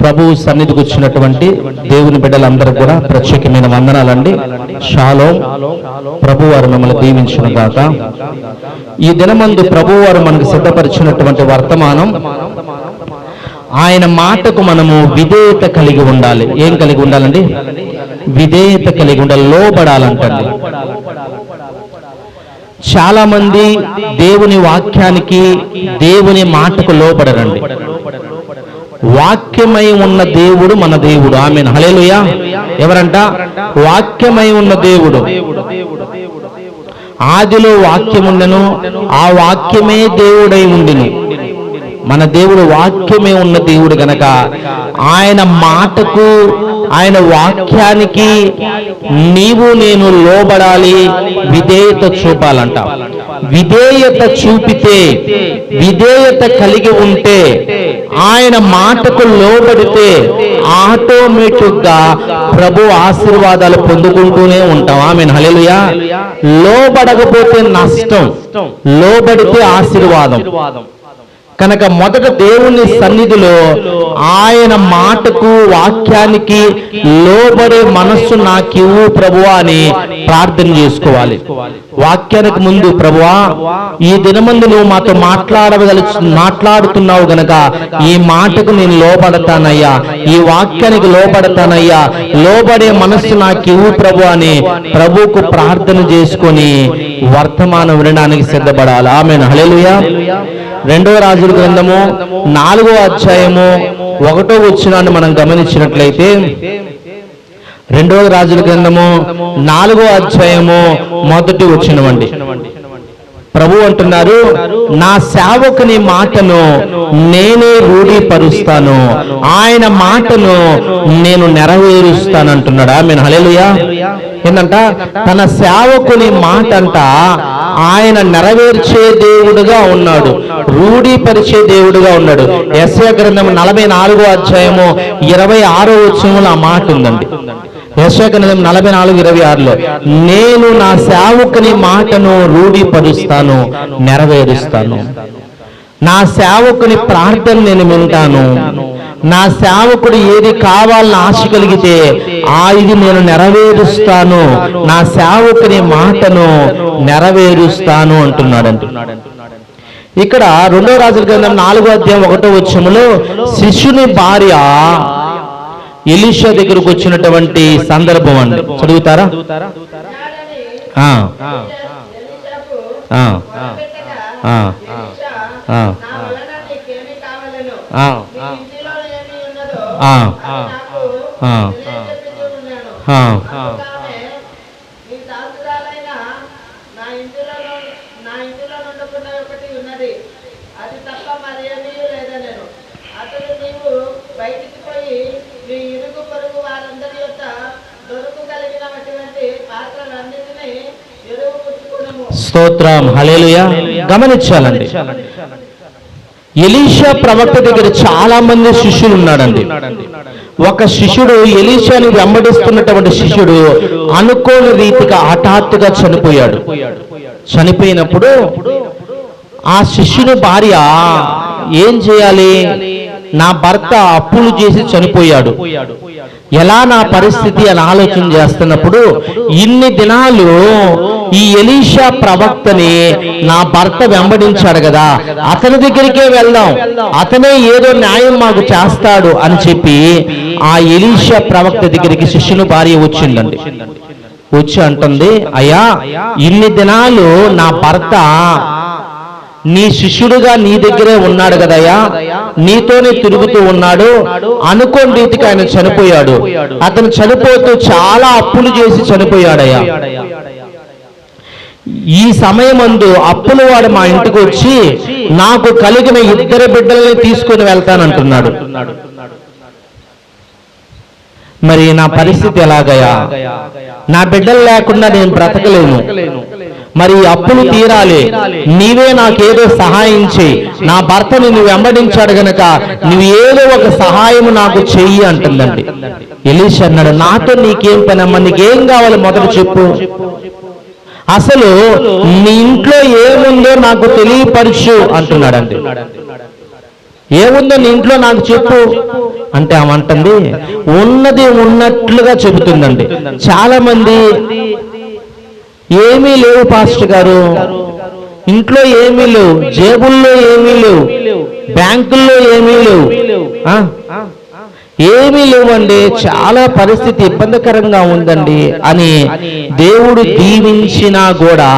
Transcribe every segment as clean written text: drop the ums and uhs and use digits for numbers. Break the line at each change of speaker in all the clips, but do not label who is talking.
ప్రభు సన్నిధికి వచ్చినటువంటి దేవుని బిడ్డలందరూ కూడా ప్రత్యేకమైన వందనాలండి. షాలోమ్. ప్రభు వారు మిమ్మల్ని దీవించును గాక. ఈ దినమందు ప్రభు వారు మనకు సిద్ధపరిచినటువంటి వర్తమానం, ఆయన మాటకు మనము విధేయత కలిగి ఉండాలి. ఏం కలిగి ఉండాలండి? విధేయత కలిగి ఉండాలి, లోబడాలంటండి. చాలా మంది దేవుని వాక్యానికి, దేవుని మాటకు లోబడరండి. వాక్యమై ఉన్న దేవుడు మన దేవుడు. ఆమేన్, హల్లెలూయా. ఎవరంట? వాక్యమై ఉన్న దేవుడు. ఆదిలో వాక్యముండెను, ఆ వాక్యమే దేవుడై ఉండిను. మన దేవుడు వాక్యమే ఉన్న దేవుడు గనక ఆయన మాటకు, ఆయన వాక్యానికి నీవు నేను లోబడాలి, విధేయత చూపాలంట. విధేయత చూపితే, విధేయత కలిగి ఉంటే, ఆయన మాటకు లోబడితే ఆటోమేటిక్ గా ప్రభు ఆశీర్వాదాలు పొందుకుంటూనే ఉంటాం. ఆమేన్, హల్లెలూయా. లోబడకపోతే నష్టం, లోబడితే ఆశీర్వాదం. కనుక మొదట దేవుని సన్నిధిలో ఆయన మాటకు, వాక్యానికి లోబడే మనస్సు నాకివ్వు ప్రభువా అని ప్రార్థన చేసుకోవాలి. వాక్యానికి ముందు, ప్రభువా ఈ దినమందు నువ్వు మాతో మాట్లాడుతున్నావు గనక ఈ మాటకు నేను లోబడతానయ్యా, ఈ వాక్యానికి లోబడతానయ్యా, లోబడే మనస్సు నాకివ్వు ప్రభు అని ప్రభువుకు ప్రార్థన చేసుకొని వర్తమానం వినడానికి సిద్ధపడాలి. ఆమేన్, హల్లెలూయా. 2వ రాజుల గ్రంథము 4వ అధ్యాయము 1వ వచనాన్ని మనం గమనించినట్లయితే, 2వ రాజుల గ్రంథము 4వ అధ్యాయము 1వ వచనం అండి. ప్రభు అంటున్నారు, నా సేవకుని మాటను నేనే రూఢీపరుస్తాను, ఆయన మాటను నేను నెరవేరుస్తాను అంటున్నాడు. ఆమేన్, హల్లెలూయా. ఏంటంట? తన సేవకుని మాట అంట ఆయన నెరవేర్చే దేవుడుగా ఉన్నాడు, రూఢీపరిచే దేవుడుగా ఉన్నాడు. యెషయా గ్రంథం 44వ అధ్యాయము 26వ వచనంలో ఆ మాట ఉందండి. యెషయా గ్రంథం 44:26లో, నేను నా సేవకుని మాటను రూఢీపరుస్తాను, నెరవేరుస్తాను. నా సేవకుని ప్రార్థన నేను వింటాను. నా సేవకుడు ఏది కావాలని ఆశ కలిగితే ఇది నేను నెరవేరుస్తాను, నా సేవకుని మాటను నెరవేరుస్తాను అంటున్నాడు. ఇక్కడ 2వ రాజుల గ్రంథం 4వ అధ్యాయం 1వ వచనంలో శిష్యుని భార్య ఎలీషా దగ్గరకు వచ్చినటువంటి సందర్భం అండి. చదువుతారా? స్తోత్రం, హల్లెలూయా. గమనించాలండి, ఎలీషా ప్రవక్త దగ్గర చాలా మంది శిష్యులు ఉన్నాడండి. ఒక శిష్యుడు, ఎలీషాని వెంబడిస్తున్నటువంటి శిష్యుడు అనుకోని రీతిగా హఠాత్తుగా చనిపోయాడు. చనిపోయినప్పుడు ఆ శిష్యుని భార్య ఏం చేయాలి? నా భర్త అప్పులు చేసి చనిపోయాడు, ఎలా నా పరిస్థితి అని ఆలోచన చేస్తున్నప్పుడు, ఇన్ని దినాలు ఈ ఎలీషా ప్రవక్తని నా భర్త వెంబడించాడు కదా, అతని దగ్గరికే వెళ్దాం, అతనే ఏదో న్యాయం మాకు చేస్తాడు అని చెప్పి ఆ ఎలీషా ప్రవక్త దగ్గరికి శిష్యుని భార్య వచ్చిందండి. వచ్చి అంటుంది, అయ్యా ఇన్ని దినాలు నా భర్త నీ శిష్యుడుగా నీ దగ్గరే ఉన్నాడు కదయ్యా, నీతోనే తిరుగుతూ ఉన్నాడు, అనుకోని రీతికి ఆయన చనిపోయాడు. అతను చనిపోతూ చాలా అప్పులు చేసి చనిపోయాడయ్యా. ఈ సమయమందు అప్పుల వాడు మా ఇంటికి వచ్చి నాకు కలిగిన 2 బిడ్డల్ని తీసుకుని వెళ్తానంటున్నాడు. మరి నా పరిస్థితి ఎలాగయ్యా? నా బిడ్డలు లేకుండా నేను బ్రతకలేను, మరి అప్పులు తీరాలి, నీవే నాకేదో సహాయం చేయి, నా భర్తని నువ్వు వెంబడించాడు గనక నువ్వు ఏదో ఒక సహాయం నాకు చెయ్యి అంటుందండి. ఎలీషా అన్నాడు, నాతో నీకేం పనమ్మా, నీకేం కావాలి మొదట చెప్పు, అసలు నీ ఇంట్లో ఏముందో నాకు తెలియపరచు అంటున్నాడండి. ఏముందో నీ ఇంట్లో నాకు చెప్పు అంటే ఆమె అంటుంది ఉన్నది ఉన్నట్లుగా చెబుతుందండి. చాలా మంది ఏమీ లేవు పాస్టర్ గారు, ఇంట్లో ఏమీ లేవు, జేబుల్లో ఏమీ లేవు, బ్యాంకుల్లో ఏమీ లేవు, ఏమీ లేవండి, చాలా పరిస్థితి ఇబ్బందికరంగా ఉందండి అని దేవుడు దీవించినా కూడా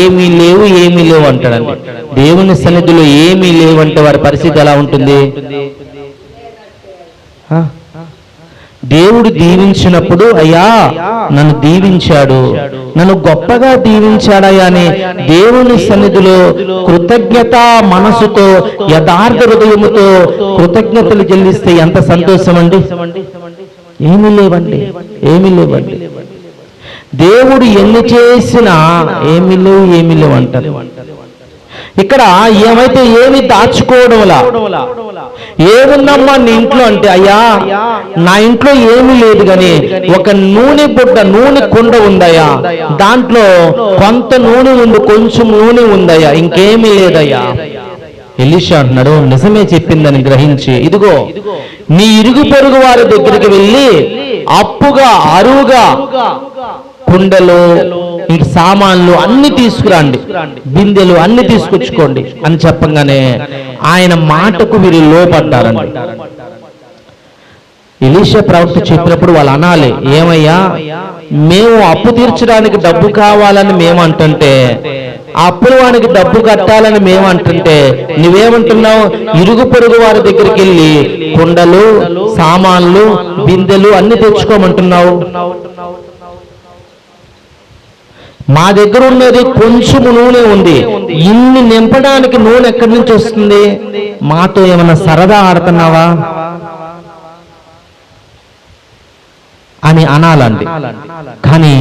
ఏమీ లేవు అంటాడండి. దేవుని సన్నిధిలో ఏమీ లేవంటే వారి పరిస్థితి ఎలా ఉంటుంది? దేవుడు దీవించినప్పుడు అయ్యా నన్ను దీవించాడు, నన్ను గొప్పగా దీవించాడయ్యా అని దేవుని సన్నిధిలో కృతజ్ఞత మనసుతో యథార్థ హృదయముతో కృతజ్ఞతలు చెల్లిస్తే ఎంత సంతోషం అండి. ఏమీ లేవండి. దేవుడు ఎన్ని చేసినా ఏమీ లేవు అంటారు. ఇక్కడ ఏమైతే ఏమి దాచుకోవడంలా, ఏముందమ్మా నీ ఇంట్లో అంటే అయ్యా నా ఇంట్లో ఏమీ లేదు కానీ ఒక నూనె కుండ ఉందయ్యా, దాంట్లో కొంత నూనె ఉంది, కొంచెం నూనె ఉందయ్యా, ఇంకేమీ లేదయ్యా. ఎలీషా అంటున్నాడు నిజమే చెప్పిందని గ్రహించి ఇదిగో నీ ఇరుగు పొరుగు వారి దగ్గరికి వెళ్ళి అప్పుగా అరువుగా కుండలు ఇంక సామాన్లు అన్ని తీసుకురండి, బిందెలు అన్ని తీసుకొచ్చుకోండి అని చెప్పగానే ఆయన మాటకు వీరు లోపడ్డారండి. ఎలీషా ప్రవక్త చెప్పినప్పుడు వాళ్ళు అనాలి, ఏమయ్యా మేము అప్పు తీర్చడానికి డబ్బు కావాలని మేము అంటుంటే, అప్పుల వానికి డబ్బు కట్టాలని మేము అంటుంటే నువ్వేమంటున్నావు? ఇరుగు పొరుగు వారి దగ్గరికి వెళ్ళి కుండలు సామాన్లు బిందెలు అన్ని తెచ్చుకోమంటున్నావు. మా దగ్గర ఉన్నది కొంచెం నూనె ఉంది, ఇన్ని నింపడానికి నూనె ఎక్కడి నుంచి వస్తుంది? మాతో ఏమన్నా సరదా ఆడుతున్నావా అని అనాలండి. కానీ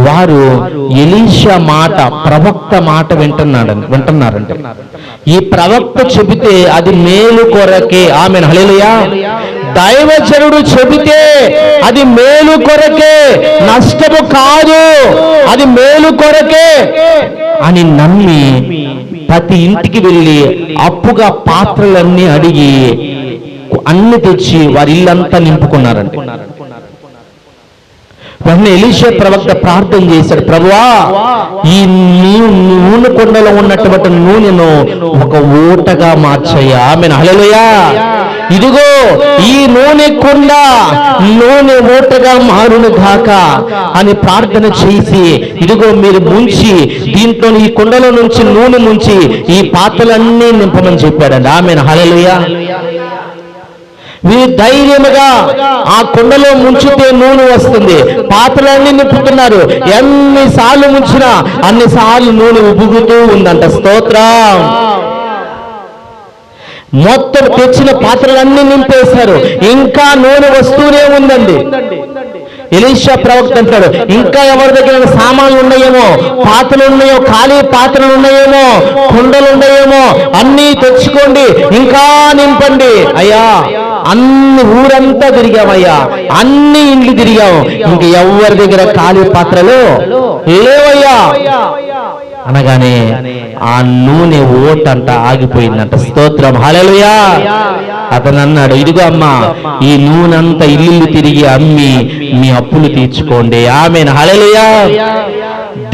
వారు ఎలీషా మాట, ప్రవక్త మాట వింటున్నారంటే ఈ ప్రవక్త చెబితే అది మేలు కొరకే. Amen hallelujah. దైవజనుడు చెబితే అది మేలు కొరకే, నష్టము కాదు, అది మేలు కొరకే అని నమ్మి ప్రతి ఇంటికి వెళ్ళి అప్పుగా పాత్రలన్నీ అడిగి అన్ని తెచ్చి వారి ఇల్లంతా నింపుకున్నారండి. వెంటనే ఎలీషా ప్రవక్త ప్రార్థన చేశాడు, ప్రభువా ఈ నూనె కుండలో ఉన్నటువంటి నూనెను ఒక ఊటగా మార్చయ్యా. ఆమేన్ హల్లెలూయా. ఇదిగో ఈ నూనె కుండ నూనె ఊటగా మారును గాక అని ప్రార్థన చేసి ఇదిగో మీరు ముంచి దీంట్లో ఈ కుండలో నుంచి నూనె ముంచి ఈ పాత్రలన్నీ నింపమని చెప్పాడండి. ఆమేన్ హల్లెలూయా. వీరు ధైర్యముగా ఆ కుండలో ముంచితే నూనె వస్తుంది, పాత్రలన్నీ నింపుతున్నారు. ఎన్నిసార్లు ముంచినా అన్నిసార్లు నూనె ఉబుగుతూ ఉందంట. స్తోత్రం. మొత్తం తెచ్చిన పాత్రలన్నీ నింపేశారు, ఇంకా నూనె వస్తూనే ఉందండి. ఎలీషా ప్రవక్త అంటాడు, ఇంకా ఎవరి దగ్గర సామాన్లు ఉన్నాయేమో, పాత్రలు ఉన్నాయో, ఖాళీ పాత్రలు ఉన్నాయేమో, కుండలు ఉన్నాయేమో, అన్నీ తెచ్చుకోండి, ఇంకా నింపండి. అయ్యా అన్ని ఊరంతా తిరిగామయ్యా, అన్ని ఇండ్లు తిరిగాము, ఇంక ఎవరి దగ్గర ఖాళీ పాత్రలు లేవయ్యా అనగానే ఆ నూనె ఓటంట ఆగిపోయిందంట. స్తోత్రం హల్లెలూయా. అతను అన్నాడు, ఇదిగో అమ్మా ఈ నూనె అంతా ఇల్లు తిరిగి అమ్మి మీ అప్పులు తీర్చుకోండి. ఆమేన్ హల్లెలూయా.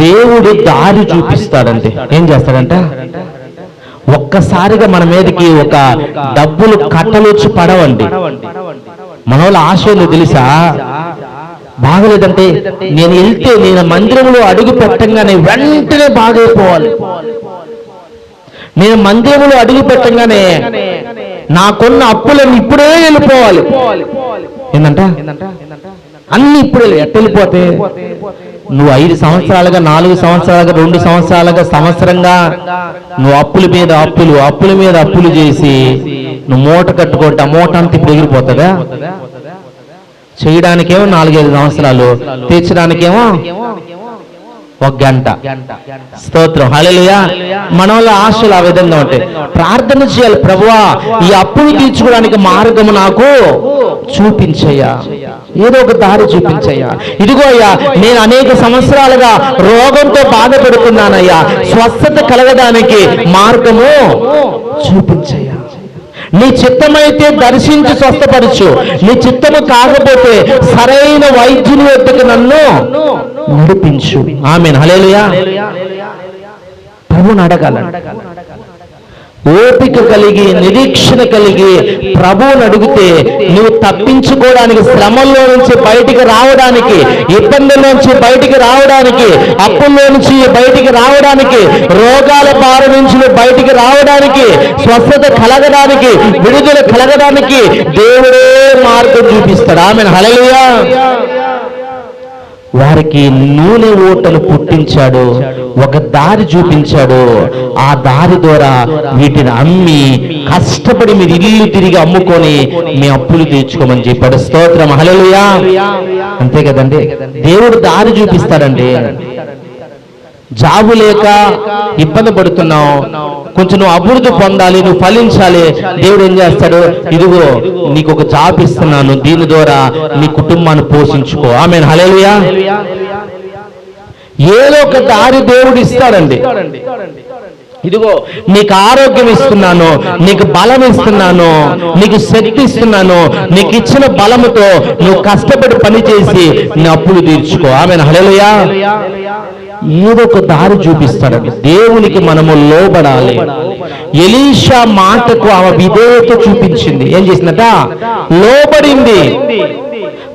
దేవుడు దారి చూపిస్తాడంటే ఏం చేస్తాడంట? ఒక్కసారిగా మన మీదకి ఒక డబ్బులు కట్టలొచ్చి పడవండి. మన వాళ్ళ ఆశ ఏందో తెలుసా? బాగలేదంటే నేను వెళ్తే నేను మందిరంలో అడుగు పెట్టంగానే వెంటనే బాగైపోవాలి. నేను మందిరంలో అడుగు పెట్టంగానే నాకున్న అప్పులన్నీ ఇప్పుడే వెళ్ళిపోవాలి. ఏంటంట అన్ని ఇప్పుడే వెళ్ళిపోతే నువ్వు 5 సంవత్సరాలుగా 4 సంవత్సరాలుగా 2 సంవత్సరాలుగా సంవత్సరంగా నువ్వు అప్పుల మీద అప్పులు చేసి నువ్వు మూట కట్టుకుంటే ఆ మూట అంతా ఇప్పుడు ఎగిరిపోతుందా? చేయడానికేమో 4-5 సంవత్సరాలు, తీర్చడానికేమో 1 గంట. స్తోత్రం హల్లెలూయా. మన వాళ్ళ ఆశలు ఆ విధంగా ఉంటాయి. ప్రార్థన చేయాలి, ప్రభువా ఈ అప్పులు తీర్చుకోవడానికి మార్గము నాకు చూపించయ్యా, ఏదో ఒక దారి చూపించయ్యా. ఇదిగో అయ్యా నేను అనేక సంవత్సరాలుగా రోగంతో బాధపడుతున్నానయ్యా, స్వస్థత కలగడానికి మార్గము చూపించయ్యా. నీ చిత్తమైతే దర్శించి స్వస్థపరచు, నీ చిత్తము కాకపోతే సరైన వైద్యుని వద్దకు నన్ను నడిపించు. ఆమేన్. హల్లెలూయా. ప్రభువుని అడగాలండి. ఓపిక కలిగి నిరీక్షణ కలిగి ప్రభువుని అడిగితే నువ్వు తప్పించుకోవడానికి, శ్రమల్లో నుంచి బయటికి రావడానికి, ఇబ్బందుల నుంచి బయటికి రావడానికి, అప్పుల్లో నుంచి బయటికి రావడానికి, రోగాల బారి నుంచి బయటికి రావడానికి, స్వస్థత కలగడానికి, విడుదల కలగడానికి దేవుడే మార్గం చూపిస్తాడు. ఆమేన్. హల్లెలూయా. వారికి నూనె ఓటలు పుట్టించాడు, ఒక దారి చూపించాడు. ఆ దారి ద్వారా వీటిని అమ్మి కష్టపడి మీరు ఇల్లు తిరిగి అమ్ముకొని మీ అప్పులు తీర్చుకోమని చెప్పాడు. స్తోత్రం. హల్లెలూయా. అంతే కదండి, దేవుడు దారి చూపిస్తాడండి. జాబు లేక ఇబ్బంది పడుతున్నావు, కొంచెం నువ్వు అభివృద్ధి పొందాలి, నువ్వు ఫలించాలి. దేవుడు ఏం చేస్తాడు? ఇదిగో నీకు ఒక జాబ్ ఇస్తున్నాను, దీని ద్వారా నీ కుటుంబాన్ని పోషించుకో. ఆమేన్. హల్లెలూయా. ఏదో ఒక దారి దేవుడు ఇస్తాడండి. ఇదిగో నీకు ఆరోగ్యం ఇస్తున్నాను, నీకు బలం ఇస్తున్నాను, నీకు శక్తి ఇస్తున్నాను, నీకు ఇచ్చిన బలముతో నువ్వు కష్టపడి పని చేసి నీ అప్పులు తీర్చుకో. ఆమేన్. హల్లెలూయా. ఏదో ఒక దారి చూపిస్తాడండి. దేవునికి మనము లోబడాలి. ఎలీషా మాటకు ఆమె విధేయత చూపించింది. ఏం చేసిందట? లోబడింది.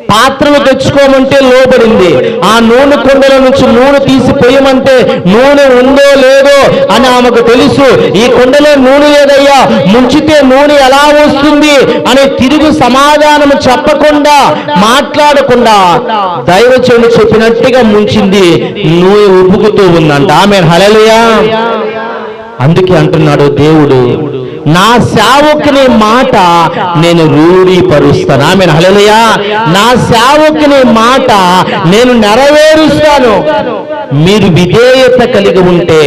పాత్రలు తెచ్చుకోమంటే లోబడింది. ఆ నూనె కుండల నుంచి నూనె తీసిపోయమంటే నూనె ఉందో లేదో అని ఆమెకు తెలుసు. ఈ కుండలో నూనె లేదయ్యా, ముంచితే నూనె ఎలా వస్తుంది అని తిరిగి సమాధానం చెప్పకుండా, మాట్లాడకుండా దైవజనుడు చెప్పినట్టుగా ముంచింది. నూనె ఉబ్బుకుతూ ఉందంట. ఆమేన్. హల్లెలూయా. అందుకే అంటున్నాడు దేవుడు, నా సేవకుని మాట నేను రూఢీపరుస్తాను. ఆమేన్. హల్లెలూయా. నా సేవకుని మాట నేను నెరవేరుస్తాను. మీరు విధేయత కలిగి ఉంటే,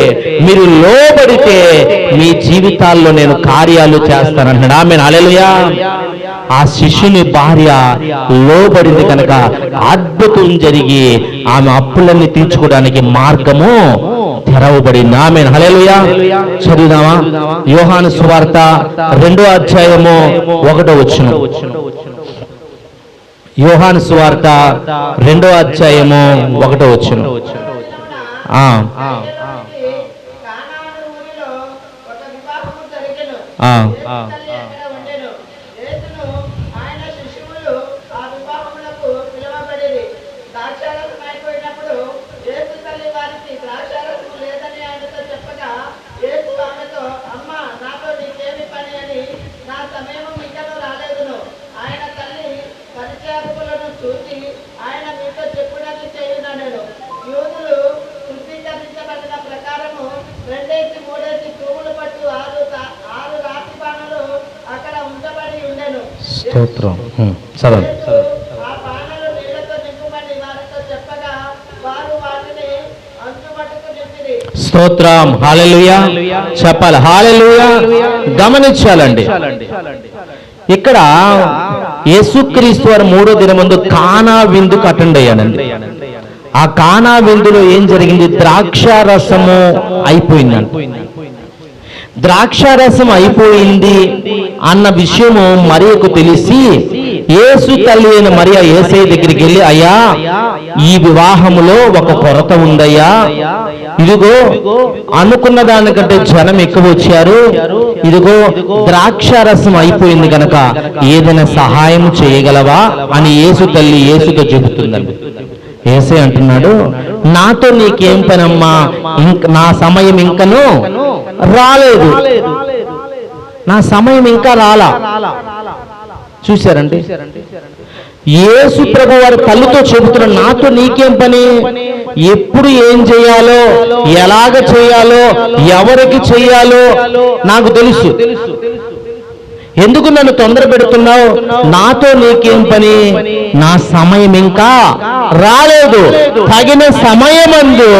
మీరు లోబడితే మీ జీవితాల్లో నేను కార్యాలు చేస్తానంటున్నాడు. ఆమేన్. హల్లెలూయా. ఆ శిష్యుని భార్య లోబడింది కనుక అద్భుతం జరిగి ఆమె అప్పులన్నీ తీర్చుకోవడానికి మార్గము తెరవబడింది. ఆమేన్. హల్లెలూయా. చదువుదామా? యోహాను సువార్త 2వ అధ్యాయము 1వ వచనం. యోహాను సువార్త 2వ అధ్యాయము 1వ వచనం. స్తోత్రం. చదవండి. స్తోత్రం. హల్లెలూయా. చెప్పాలి. హల్లెలూయా. గమనించాలండి, ఇక్కడ యేసుక్రీస్తు వారు 3వ దినమందు కానా విందుకు అటెండ్ అయ్యానండి. ఆ కానా విందులో ఏం జరిగింది? ద్రాక్షారసము అయిపోయిందండి. ద్రాక్షారసం అయిపోయింది అన్న విషయము మరియకు తెలిసి యేసు తల్లి అయిన మరియ యేసయ్య దగ్గరికి వెళ్ళి, అయ్యా, ఈ వివాహములో ఒక కొరత ఉందయ్యా, ఇదిగో అనుకున్న దానికంటే జనం ఎక్కువ వచ్చారు, ఇదిగో ద్రాక్షారసం అయిపోయింది కనుక ఏదైనా సహాయం చేయగలవా అని యేసు తల్లి యేసుతో చెబుతుందండి. యేసయ్య అంటున్నాడు, నాతో నీకేం పనమ్మా, నా సమయం ఇంకను రాలేదు, నా సమయం ఇంకా రాలా. చూశారండి, యేసు ప్రభు వారి తల్లితో చెబుతున్న, నాతో నీకేం పని, ఎప్పుడు ఏం చేయాలో, ఎలాగ చేయాలో, ఎవరికి చేయాలో నాకు తెలుసు, ఎందుకు నన్ను తొందర పెడుతున్నావు, నాతో నీకేం పని, నా సమయం ఇంకా రాలేదు, తగిన సమయమందు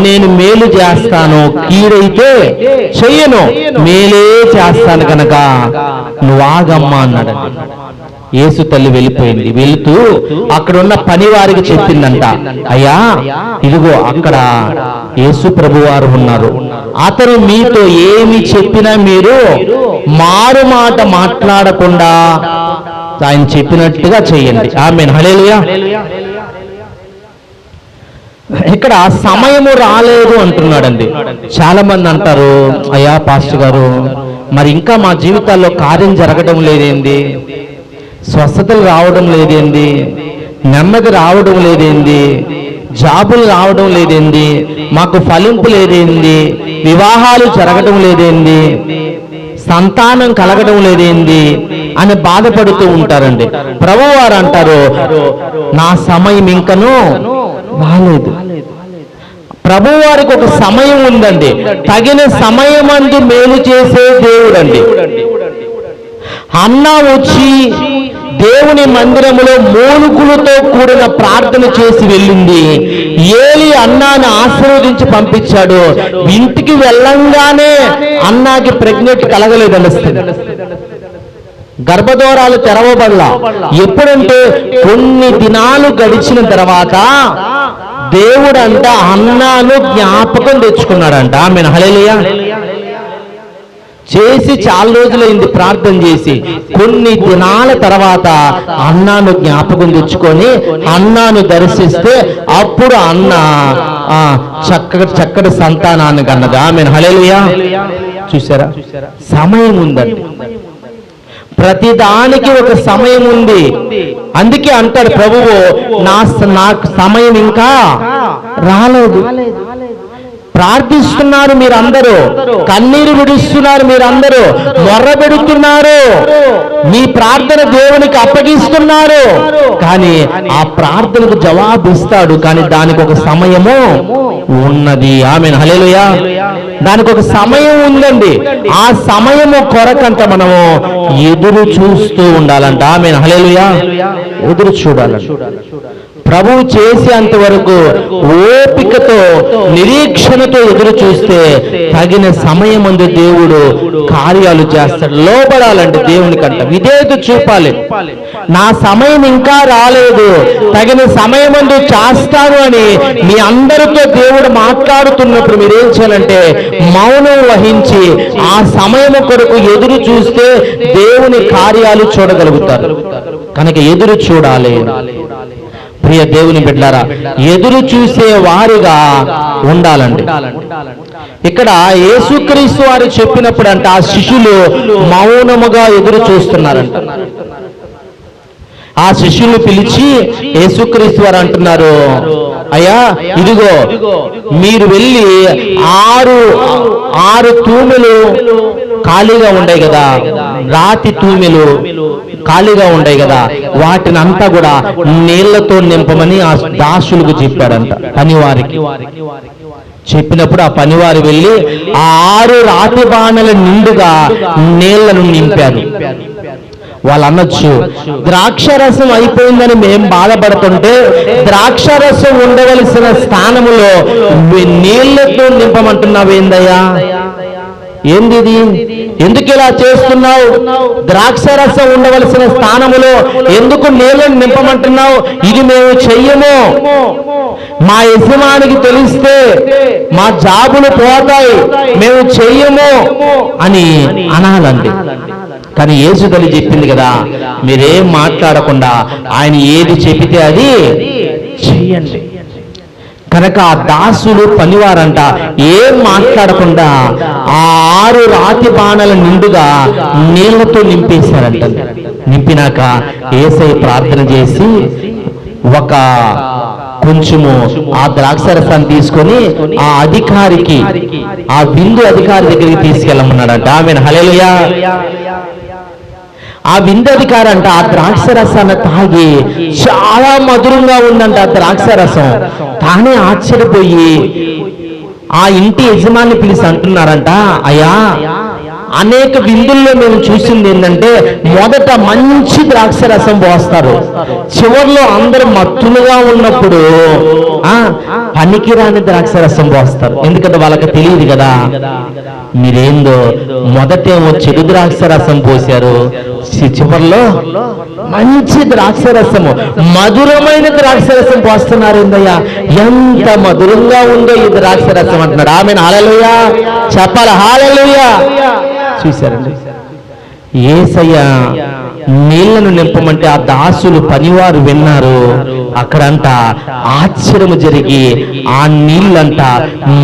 నేను మేలు చేస్తాను, కీడైతే చెయ్యను, మేలే చేస్తాను కనుక నువ్వు ఆగమ్మా అన్నాడండి. యేసు తల్లి వెళ్ళిపోయింది. వెళుతూ అక్కడ ఉన్న పని వారికి చెప్పిందంట, అయ్యా, ఇదిగో అక్కడ యేసు ప్రభు వారు ఉన్నారు, అతను మీతో ఏమి చెప్పినా మీరు మారు మాట మాట్లాడకుండా ఆయన చెప్పినట్టుగా చేయండి. ఆమేన్, హల్లెలూయా. ఇక్కడ సమయము రాలేదు అంటున్నాడండి. చాలా మంది అంటారు, అయ్యా పాస్టర్ గారు, మరి ఇంకా మా జీవితాల్లో కార్యం జరగడం లేదేంది, స్వస్థతలు రావడం లేదేంది, నెమ్మది రావడం లేదేంది, జాబులు రావడం లేదేంది, మాకు ఫలింపు లేదేంది, వివాహాలు జరగడం లేదేంది, సంతానం కలగడం లేదేంది అని బాధపడుతూ ఉంటారండి. ప్రభువారు అంటారు, నా సమయం ఇంకనూ రాలేదు. ప్రభువారికి ఒక సమయం ఉందండి. తగిన సమయమందు మేలు చేసే దేవుడండి. హన్నా వచ్చి దేవుని మందిరములో మూలుగులతో కూడిన ప్రార్థన చేసి వెళ్ళింది. ఏలి అన్నాను ఆశీర్వదించి పంపించాడు. ఇంటికి వెళ్ళంగానే అన్నాకి ప్రెగ్నెంట్ కలగలేదనిస్తుంది. గర్భద్వారాలు తెరవబడలా. ఎప్పుడంటే కొన్ని దినాలు గడిచిన తర్వాత దేవుడంట అన్నాను జ్ఞాపకం తెచ్చుకున్నాడంట. ఆమేన్, హల్లెలూయా. చేసి చాలా రోజులైంది ప్రార్థన చేసి. కొన్ని దినాల తర్వాత అన్నాను జ్ఞాపకం తెచ్చుకొని అన్నాను దర్శిస్తే అప్పుడు అన్న చక్కటి సంతానాన్ని కన్నది. ఆమేన్, హల్లెలూయా. చూసారా, సమయం ఉందండి. ప్రతిదానికి ఒక సమయం ఉంది. అందుకే అంటాడు ప్రభువు, నాకు సమయం ఇంకా రాలేదు. ప్రార్థిస్తున్నారు మీరందరూ, కన్నీరు విడుస్తున్నారు మీరందరూ, మొర్ర పెడుతున్నారు, మీ ప్రార్థన దేవునికి అప్పగిస్తున్నారు. కానీ ఆ ప్రార్థనకు జవాబు ఇస్తాడు. కానీ దానికి ఒక సమయము ఉన్నది. ఆమేన్, హల్లెలూయా. దానికి ఒక సమయం ఉందండి. ఆ సమయము కొరకంట మనము ఎదురు చూస్తూ ఉండాలంట. ఆమేన్, హల్లెలూయా. ఎదురు చూడాలంట. ప్రభువు చేసేంత వరకు ఓపికతో నిరీక్షణతో ఎదురు చూస్తే తగిన సమయమందు దేవుడు కార్యాలు చేస్తాడు. లోబడాలంటే దేవునికంట విధేయత చూపాలి. నా సమయం ఇంకా రాలేదు, తగిన సమయమందు చేస్తాను అని మీ అందరితో దేవుడు మాట్లాడుతున్నప్పుడు మీరేం చేయాలంటే మౌనం వహించి ఆ సమయం కొరకు ఎదురు చూస్తే దేవుని కార్యాలు చూడగలుగుతారు. కనుక ఎదురు చూడాలి. ప్రియ దేవుని బిడ్డలారా, ఎదురు చూసే వారిగా ఉండాలండి. ఇక్కడ యేసుక్రీస్తు వారు చెప్పినప్పుడు అంట ఆ శిష్యులు మౌనముగా ఎదురు చూస్తున్నారంట. ఆ శిష్యులు పిలిచి యేసుక్రీస్తు వారు అంటున్నారు, అయ్యా ఇదిగో మీరు వెళ్ళి ఆరు తూమెలు ఖాళీగా ఉన్నాయి కదా, రాతి తూమెలు ఖాళీగా ఉన్నాయి కదా, వాటిని అంతా కూడా నీళ్లతో నింపమని ఆ దాసులకు చెప్పాడంట. పనివారికి చెప్పినప్పుడు ఆ పనివారు వెళ్ళి ఆ 6 రాతి బాణల నిండుగా నీళ్లను నింపారు. వాళ్ళు అనొచ్చు, ద్రాక్షరసం అయిపోయిందని మేం బాధపడుతుంటే ద్రాక్షరసం ఉండవలసిన స్థానములో నీళ్లతో నింపమంటున్నావేందయ్యా, ఏంది, ఎందుకు ఇలా చేస్తున్నావు? ద్రాక్షరసం ఉండవలసిన స్థానములో ఎందుకు నీళ్లను నింపమంటున్నావు? ఇది మేము చెయ్యము. మా యజమానికి తెలిస్తే మా జాబులు పోతాయి, మేము చెయ్యము అని అనాలండి. కానీ యేసు తల్లి చెప్పింది కదా, మీరేం మాట్లాడకుండా ఆయన ఏది చెబితే అది చెయ్యండి. కనుక ఆ దాసులు పనివారంట ఏం మాట్లాడకుండా ఆ 6 రాతి బాణల నిండుగా నీళ్లతో నింపేశారంట. నింపినాక యేసయ్య ప్రార్థన చేసి ఒక కొంచెము ఆ ద్రాక్షరసాన్ని తీసుకొని ఆ అధికారికి, ఆ విందు అధికారి దగ్గరికి తీసుకెళ్ళమన్నాడంట. ఆమేన్, హల్లెలూయా. ఆ విందు అధికారి అంట ఆ ద్రాక్షరసాన్ని తాగి చాలా మధురంగా ఉందంట ఆ ద్రాక్షరసం. తానే ఆశ్చర్యపోయి ఆ ఇంటి యజమాని పిలిచి అంటున్నారంట, అయ్యా అనేక విందుల్లో మేము చూసింది ఏంటంటే మొదట మంచి ద్రాక్షరసం పోస్తారు, చివరిలో అందరూ మత్తులుగా ఉన్నప్పుడు పనికిరాని ద్రాక్షరసం పోస్తారు. ఎందుకంటే వాళ్ళకి తెలియదు కదా. మీరేందో మొదటేమో చెడు ద్రాక్షరసం పోశారు, చివరిలో మంచి ద్రాక్షరసము మధురమైన ద్రాక్షరసం పోస్తున్నారు. ఏందయ్యా ఎంత మధురంగా ఉందో ఈ ద్రాక్షరసం అంటున్నాడు. ఆమేన్, హల్లెలూయా. చెప్పాలి, హల్లెలూయా. చూశారండి, యేసయ్య నీళ్లను నింపమంటే ఆ దాసులు పనివారు విన్నారు. అక్కడంట ఆశ్చర్యము జరిగి ఆ నీళ్ళంట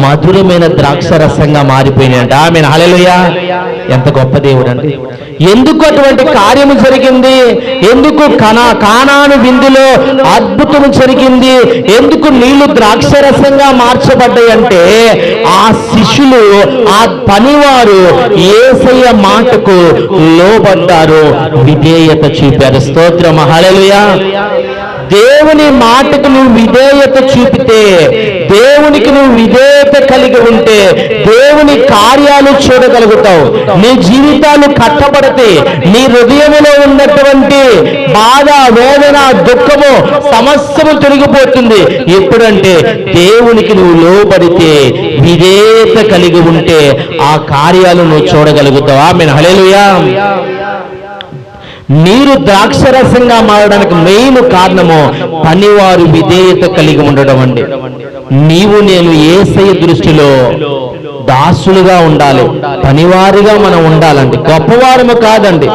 మధురమైన ద్రాక్ష రసంగా మారిపోయినాయంట. ఆమేన్, హల్లెలూయా. ఎంత గొప్ప దేవుడు అండి. ఎందుకు అటువంటి కార్యము జరిగింది? ఎందుకు కానాను విందులో అద్భుతము జరిగింది? ఎందుకు నీళ్లు ద్రాక్షరసంగా మార్చబడ్డాయి అంటే ఆ శిష్యులు, ఆ పనివారు యేసయ్య మాటకు లోబడ్డారు, విధేయత చూపారు. స్తోత్రం, హల్లెలూయా. దేవుని మాటకు నువ్వు విధేయత చూపితే, దేవునికి నువ్వు విధేయత కలిగి ఉంటే దేవుని కార్యాలు చూడగలుగుతావు. నీ జీవితాలు కట్టబడితే, నీ హృదయంలో ఉన్నటువంటి బాధ, వేదన, దుఃఖము సమస్యము తొలగిపోతుంది. ఎప్పుడంటే దేవునికి నువ్వు లోబడితే, విధేయత కలిగి ఉంటే ఆ కార్యాలు నువ్వు చూడగలుగుతావు. ఆమేన్, హల్లెలూయా. నీరు ద్రాక్షరసంగా మారడానికి మెయిన్ కారణము పనివారు విధేయత కలిగి ఉండడం అండి. నీవు నేను యేసయ్య దృష్టిలో దాసులుగా ఉండాలి, పనివారిగా మనం ఉండాలండి, గొప్పవారము కాదండి.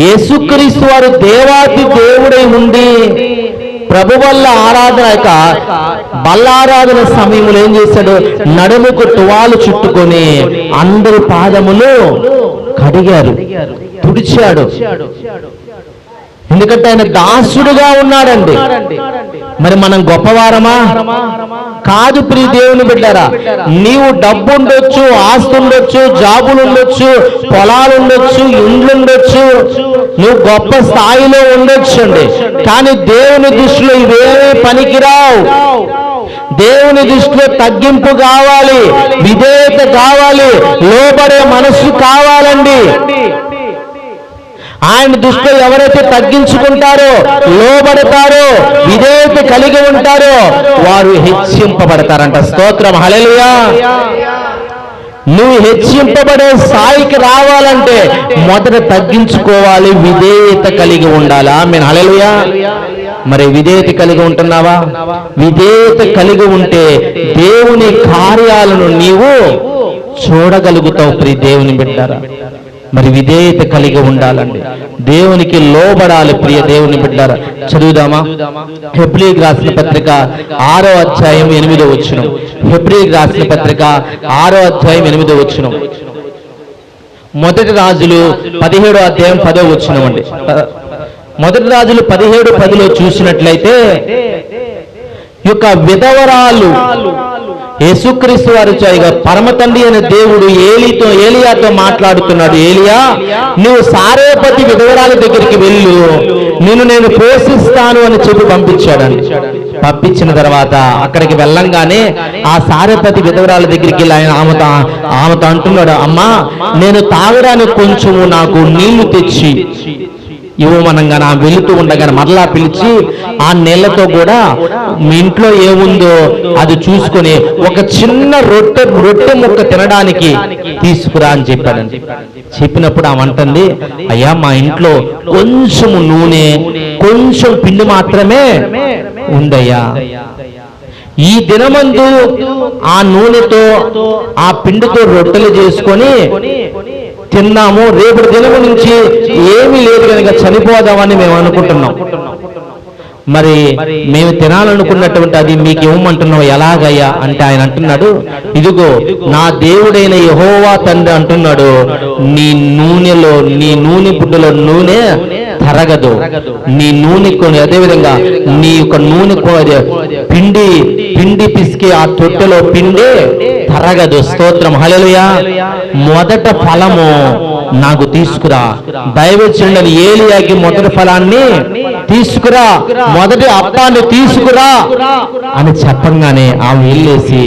యేసుక్రీస్తు వారు దేవాతి దేవుడై ఉండి ప్రభు వల్ల ఆరాధన బల్లారాధన సమయంలో ఏం చేశాడు? నడుముకు తువాలు చుట్టుకొని అందరి పాదములు కడిగారు, తుడిచాడు. ఎందుకంటే ఆయన దాసుడుగా ఉన్నాడండి. మరి మనం గొప్పవారమా? కాదు ప్రియ దేవుని బిడ్డారా. నీవు డబ్బు ఉండొచ్చు, ఆస్తి ఉండొచ్చు, జాబులు ఉండొచ్చు, పొలాలు ఉండొచ్చు, ఇండ్లు ఉండొచ్చు, నువ్వు గొప్ప స్థాయిలో ఉండొచ్చు అండి. కానీ దేవుని దృష్టిలో ఇవేమీ పనికిరావు. దేవుని దృష్టిలో తగ్గింపు కావాలి, విధేయత కావాలి, లోబడే మనస్సు కావాలండి. ఆయన దృష్టిలో ఎవరైతే తగ్గించుకుంటారో, లోబడతారో, విధేయత కలిగి ఉంటారో వారు హెచ్చింపబడతారంట. స్తోత్రం, హల్లెలూయా. నువ్వు హెచ్చింపబడే స్థాయికి రావాలంటే మొదట తగ్గించుకోవాలి, విధేయత కలిగి ఉండాలి. ఆమేన్, హల్లెలూయా. మరి విధేయత కలిగి ఉంటున్నావా? విధేయత కలిగి ఉంటే దేవుని కార్యాలను నీవు చూడగలుగుతావు ప్రియ దేవుని బిడ్డారా. మరి విధేయత కలిగి ఉండాలండి, దేవునికి లోబడాలి ప్రియ దేవుని బిడ్డారా. చదువుదామా? హెబ్రీయులకు రాసిన పత్రిక 6వ అధ్యాయం 8వ వచనం. హెబ్రీయులకు రాసిన పత్రిక 6వ అధ్యాయం 8వ వచనం. మొదటి రాజులు 17వ అధ్యాయం 10వ వచనం అండి. మొదటి రాజులు 17:10 చూసినట్లయితే యొక్క విధవరాలు యేసుక్రీస్తు వారు పరమ తండ్రి అనే దేవుడు ఏలియాతో మాట్లాడుతున్నాడు. ఏలియా, నువ్వు సారేపతి విధవరాల దగ్గరికి వెళ్ళు, నేను పోషిస్తాను అని చెప్పి పంపించాడండి. పంపించిన తర్వాత అక్కడికి వెళ్ళంగానే ఆ సారేపతి విధవరాల దగ్గరికి వెళ్ళి ఆమెతో అంటున్నాడు, అమ్మా నేను తాగడానికి కొంచెము నాకు నీళ్లు తెచ్చి ఇవ్వమనంగా నా వెళుతూ ఉండగానే మరలా పిలిచి ఆ నీళ్లతో కూడా మీ ఇంట్లో ఏముందో అది చూసుకొని ఒక చిన్న రొట్టె ముక్క తినడానికి తీసుకురా అని చెప్పాడండి. చెప్పినప్పుడు ఆమె అంటుంది, అయ్యా మా ఇంట్లో కొంచెం నూనె, కొంచెం పిండి మాత్రమే ఉందయ్యా. ఈ దినమందు ఆ నూనెతో ఆ పిండితో రొట్టెలు చేసుకొని తిన్నాము, రేపటి దినము నుంచి ఏమీ లేదు కనుక చనిపోదామని మేము అనుకుంటున్నాం. మరి మేము తినాలనుకున్నటువంటి అది మీకు ఇవ్వమంటున్నావు ఎలాగయ్యా అంటే ఆయన అంటున్నాడు, ఇదిగో నా దేవుడైన యెహోవా తండ్రి అంటున్నాడు, నీ నూనె బుడ్డలో నూనె తరగదు, నీ నూనె కొని అదేవిధంగా నీ యొక్క నూనె పిండి పిసికి ఆ తొట్టెలో పిండి తరగదు. స్తోత్రం, హల్లెలూయా. మొదట ఫలము నాకు తీసుకురా. దైవజనుడైన ఏలియాకి మొదటి ఫలాన్ని తీసుకురా, మొదటి అప్పాన్ని తీసుకురా అని చెప్పంగానే ఆమె వెళ్ళేసి,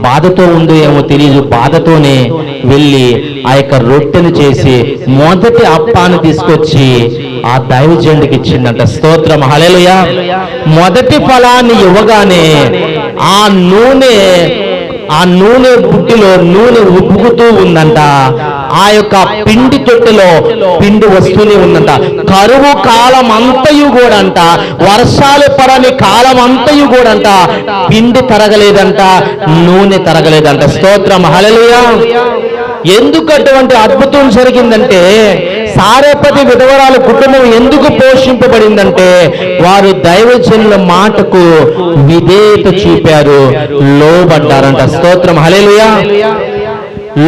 బాధతో ఉందో ఏమో తెలియదు, బాధతోనే వెళ్ళి ఆ యొక్క రొట్టెను చేసి మొదటి అప్పాన్ని తీసుకొచ్చి ఆ దైవజనుడికి ఇచ్చిందంట. స్తోత్రం, హల్లెలూయా. మొదటి ఫలాన్ని ఇవ్వగానే ఆ నూనె బుడ్డిలో నూనె ఉబ్బుకుతూ ఉందంట. ఆ యొక్క పిండి తొట్టెలో పిండి వస్తూనే ఉందంట. కరువు కాలం అంతయు కూడా అంట, వర్షాలు పడని కాలం అంతయు కూడా అంట పిండి తరగలేదంట, నూనె తరగలేదంట. స్తోత్రం, హల్లెలూయా. ఎందుకు అటువంటి అద్భుతం జరిగిందంటే, సారెపతి విధవరాల కుటుంబం ఎందుకు పోషింపబడిందంటే, వారు దైవజనుల మాటకు విధేయత చూపారు, లోబడ్డారంట. స్తోత్రం, హల్లెలూయా.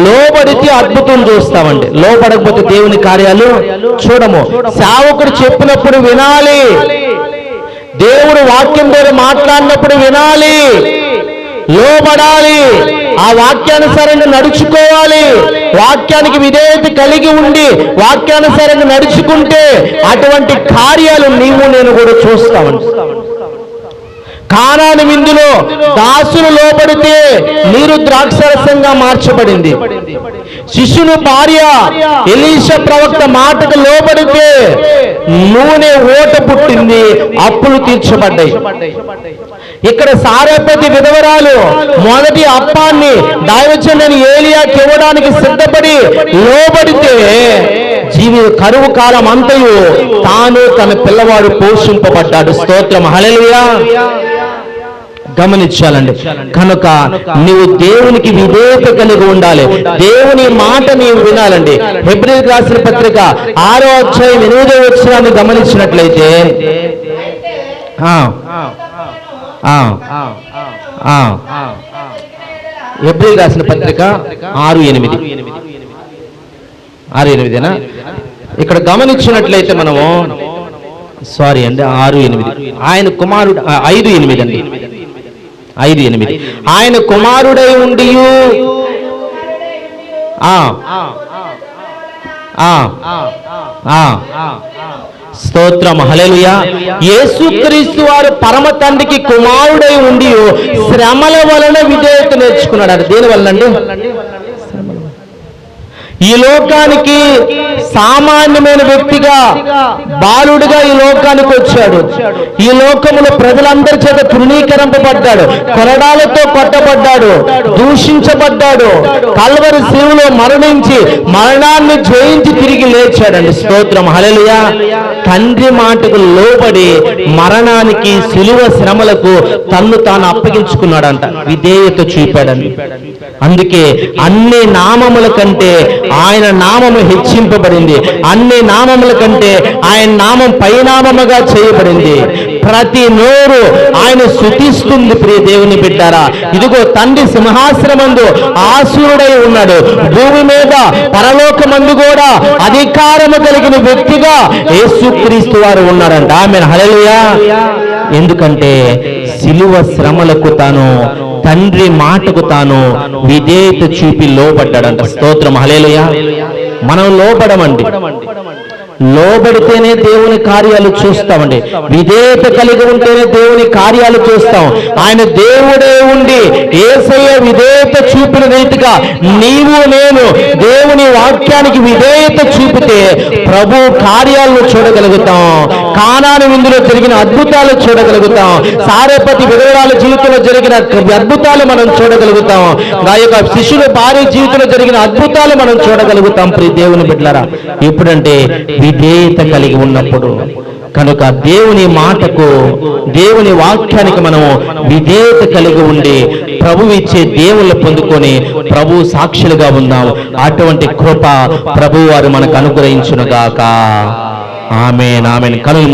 లోబడితే అద్భుతం చూస్తామండి, లోబడకపోతే దేవుని కార్యాలు చూడము. సేవకుడు చెప్పినప్పుడు వినాలి, దేవుడు వాక్యం ద్వారా మాట్లాడినప్పుడు వినాలి, లోబడాలి, ఆ వాక్యానుసారంగా నడుచుకోవాలి. వాక్యానికి విధేయత కలిగి ఉండి వాక్యానుసారంగా నడుచుకుంటే అటువంటి కార్యాలు నీవు నేను కూడా చూస్తామండి. కానాను విందులో దాసులు లోబడితే నీరు ద్రాక్షరసంగా మార్చబడింది. శిష్యుని భార్య ఎలీషా ప్రవక్త మాటకు లోబడితే నూనె ఓట పుట్టింది, అప్పులు తీర్చబడ్డాయి. ఇక్కడ సారెపతి విధవరాలు మొదటి అప్పాన్ని దైవజనుని ఏలియాకి ఇవ్వడానికి సిద్ధపడి లోబడితే కరువు కాలం అంతయు తాను తన పిల్లవాడు పోషింపబడ్డాడు. స్తోత్రం, హల్లెలూయా. గమనించాలండి. కనుక నీవు దేవునికి విధేయత కలిగి ఉండాలి, దేవుని మాట నీవు వినాలండి. హెబ్రీయులకు రాసిన పత్రిక 6వ అధ్యాయం 8వ వచనాన్ని గమనించినట్లయితే, హెబ్రీయులకు రాసిన పత్రిక 6:8 ఇక్కడ గమనించినట్లయితే మనము 6:8 ఆయన కుమారుడు 5:8 అండి, 5:8 ఆయన కుమారుడై ఉండి స్తోత్రం, హల్లెలూయా. యేసుక్రీస్తు వారు పరమ తండ్రికి కుమారుడై ఉండి శ్రమల వలన విధేయత నేర్చుకున్నాడు. దేని వలన అండి? ఈ లోకానికి సామాన్యమైన వ్యక్తిగా, బాలుడిగా ఈ లోకానికి వచ్చాడు. ఈ లోకములో ప్రజలందరి చేత తృణీకరింపబడ్డాడు, కొరడాలతో కొట్టబడ్డాడు, దూషించబడ్డాడు, కల్వరి శిలువలో మరణించి మరణాన్ని జయించి తిరిగి లేచాడండి. స్తోత్రం, హల్లెలూయా. తండ్రి మాటకు లోబడి మరణానికి, శిలువ శ్రమలకు తన్ను తాను అప్పగించుకున్నాడంట, విధేయత చూపాడండి. అందుకే అన్ని నామముల కంటే ఆయన నామము హెచ్చింపబడింది, అన్ని నామముల కంటే ఆయన నామం పైనామముగా చేయబడింది. ప్రతి నోరు ఆయన స్తుతిస్తుంది. ప్రియ దేవుని బిడ్డారా, ఇదిగో తండ్రి సింహాసనమందు ఆసీనుడై ఉన్నాడు, భూమి మీద పరలోకమందు కూడా అధికారము కలిగిన వ్యక్తిగా యేసుక్రీస్తు వారు ఉన్నారంట. ఆమేన్, హల్లెలూయా. ఎందుకంటే శిలువ శ్రమలకు తాను, తండ్రి మాటకు తాను విధేయత చూపి లోబడ్డాడంట. స్తోత్రం, హల్లెలూయా. మనం లోబడమండి, లోబడితేనే దేవుని కార్యాలు చూస్తామండి. విధేయత కలిగి ఉంటేనే దేవుని కార్యాలు చూస్తాం. ఆయన దేవుడే ఉండి యేసయ్య విధేయత చూపిన రీతిగా నీవు నేను దేవుని వాక్యానికి విధేయత చూపితే ప్రభు కార్యాలను చూడగలుగుతాం. కానాను విందులో జరిగిన అద్భుతాలు చూడగలుగుతాం. సారెపతి విధవరాల జీవితంలో జరిగిన అద్భుతాలు మనం చూడగలుగుతాం. ఆ యొక్క శిష్యుల భార్య జీవితంలో జరిగిన అద్భుతాలు మనం చూడగలుగుతాం. ప్రియ దేవుని బిడ్డలారా, ఎప్పుడంటే విధేయత కలిగి ఉన్నప్పుడు. కనుక దేవుని మాటకు, దేవుని వాక్యానికి మనము విధేయత కలిగి ఉండి ప్రభువు ఇచ్చే దేవుళ్ళు పొందుకొని ప్రభు సాక్షులుగా ఉందాం. అటువంటి కృప ప్రభు వారు మనకు అనుగ్రహించునుగాక. ఆమేన్, ఆమేన్. కనులు